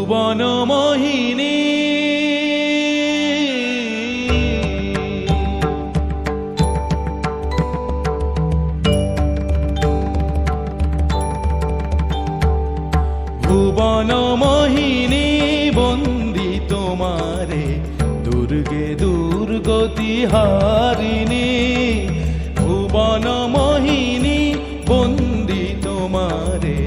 ভুবন মোহিনী ভুবন মোহিনী বন্দি তোমারে দুর্গে দুর্গতি হারিণী ভুবন মোহিনী বন্দি তোমারে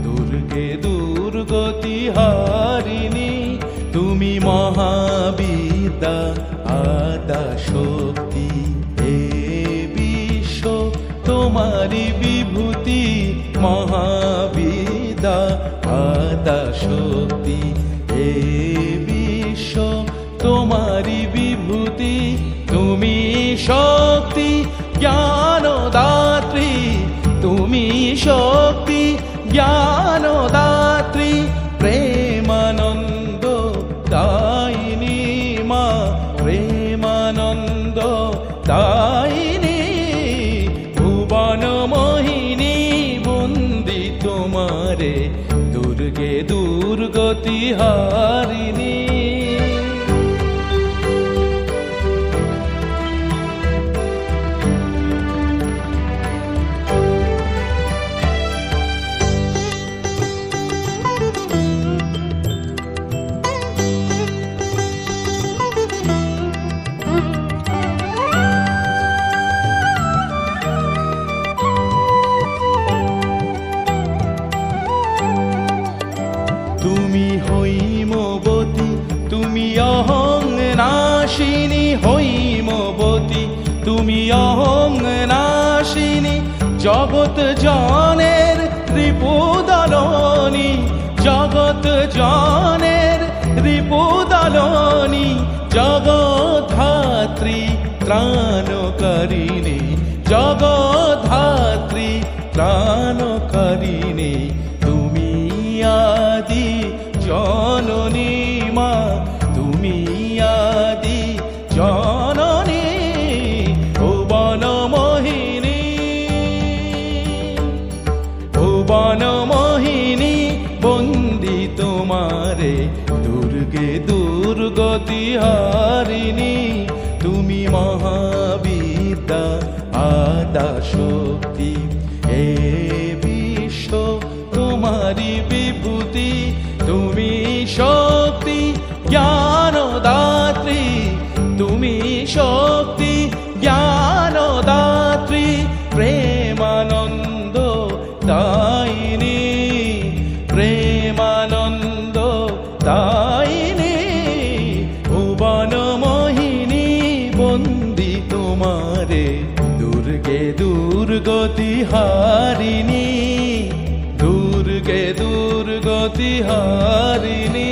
দুর্গে দুর্গতি হারিণী তুমি মহাবিদ্যা আদা শক্তি হে বিশ্ব তোমারি বিভূতি মহাবিদ্যা আদা শক্তি হে বিশ্ব তোমারি বিভূতি তুমি শক্তি জ্ঞানদাত্রী তুমি শক্তি জ্ঞানদাত্রী প্রেমানন্দ দায়িনী মা প্রেমানন্দ দায়িনী ভুবন মোহিনী বন্দি তোমারে দুর্গে দুর্গতি হারিণী তুমি হৈমবতী তুমি অহং নাশিনী হৈমবতী তুমি অহং নাশিনী জগৎ জনের রিপুদলনী জগৎ জনের রিপুদলনী জগদ্ধাত্রী ত্রাণকারিণী জগদ্ধাত্রী ত্রাণকারিণী তুমি আদি জননী মা তুমি আদি জননী ভুবন মোহিনী ভুবন মোহিনী বন্দি তোমারে দুর্গে দুর্গতি হারিণী তুমি মহাবিদ্যা আদা শক্তি হে বিশ্ব তোমারি বিভূতি তুমি শক্তি জ্ঞানদাত্রী তুমি শক্তি জ্ঞানদাত্রী প্রেমানন্দ দায়িনী প্রেমানন্দ দায়িনী ভুবন মোহিনী বন্দি তোমারে দুর্গে দুর্গতি হারিণী দুর্গে দুর্গতি হারিণী।